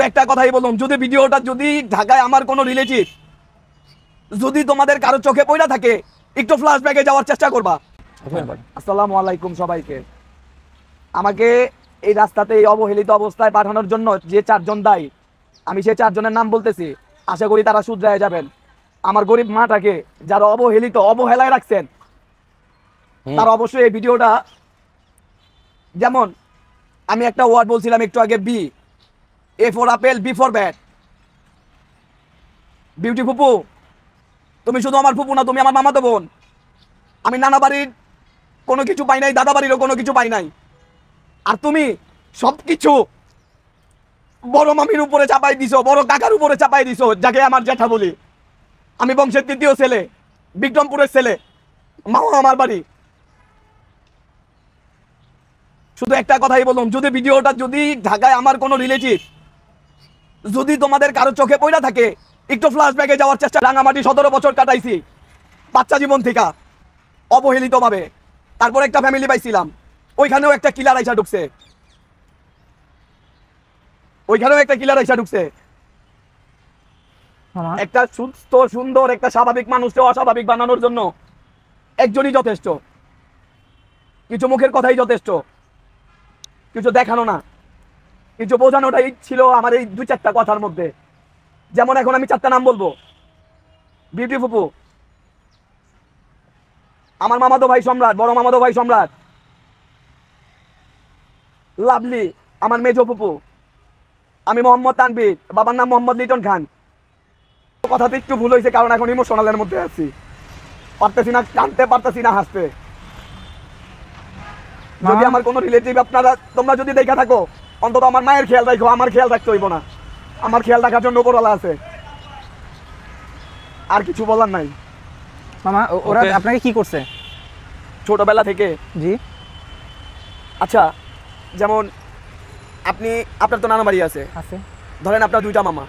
একটা কথাই বলুন, যদি ভিডিওটা যদি ঢাকায় আমার কোনো রিলেটিভ যদি তোমাদের কারো চোখে পড়া থাকে একটু ফ্ল্যাশব্যাকে যাওয়ার চেষ্টা করবা। আসসালামু আলাইকুম সবাইকে। আমাকে এই রাস্তাতে এই অবহেলিত অবস্থায় পাঠানোর জন্য যে চারজন দায়ী, আমি সেই চারজনের নাম বলতেছি, আশা করি তারা শুধরায় যাবেন। আমার গরিব মাটাকে যারা অবহেলিত অবহেলায় রাখছেন তারা অবশ্যই এই ভিডিওটা, যেমন আমি একটা ওয়ার্ড বলছিলাম একটু আগে, B A for apple B for bat. Beauty ফুপু, তুমি শুধু আমার ফুপু না, তুমি আমার মামাতো বোন। আমি নানা বাড়ির কোনো কিছু পাই নাই, দাদা বাড়িরও কোনো কিছু পাই নাই, আর তুমি সবকিছু বড় মামির উপরে চাপাই দিছো, বড় কাকার উপরে চাপাই দিছো, যাকে আমার জ্যাঠা বলি। আমি বংশের তৃতীয় ছেলে, বিক্রমপুরের ছেলে, মামা আমার বাড়ি। শুধু একটা কথাই বলুন, যদি ভিডিওটা যদি ঢাকায় আমার কোনো রিলেটিভ যদি তোমাদের কারো চোখে পড়া থাকে একটু ফ্ল্যাশব্যাকে যাওয়ার চেষ্টা। রাঙামাটি 17 বছর কাটাইছি বাচ্চা জীবন থেকে অবহেলিত ভাবে। তারপর একটা ফ্যামিলি পাইছিলাম, ওইখানেও একটা কিলার আইসা ঢুকছে, একটা সুস্থ সুন্দর একটা স্বাভাবিক মানুষকে অস্বাভাবিক বানানোর জন্য একজনই যথেষ্ট। কিছু মুখের কথাই যথেষ্ট, কিছু দেখানো না, কিছু বোঝানোটাই ছিল আমার এই 2-4টা কথার মধ্যে। যেমন এখন আমি 4টা নাম বলবো। বিউটি ফুপু, আমার মামাতো ভাই সম্রাট, বড় মামাতো ভাই সম্রাট। লাভলি, আমার মেজো ফুপু। আমি মোহাম্মদ তানভীর, বাবার নাম মোহাম্মদ লিটন খান। কথাতে একটু ভুল হয়েছে, কারণ এখন ইমোশনালের মধ্যে আছি, পারতেছি না কাঁদতে, পারতেছি না হাসতে। যদি আমার কোনো রিলেটিভ তোমরা যদি দেখা থাকো, অন্তত আমার মায়ের খেয়াল রাখো, আমার খেয়াল রাখতে হইব না, আমার খেয়াল রাখার জন্য উপরওয়ালা আছে। আর কিছু বলার নাই। মামা ওরা আপনাকে কি করছে ছোটবেলা থেকে? জি আচ্ছা, যেমন আপনার তো নানা বাড়ি আছে, আছে, ধরেন আপনার 2টা মামা,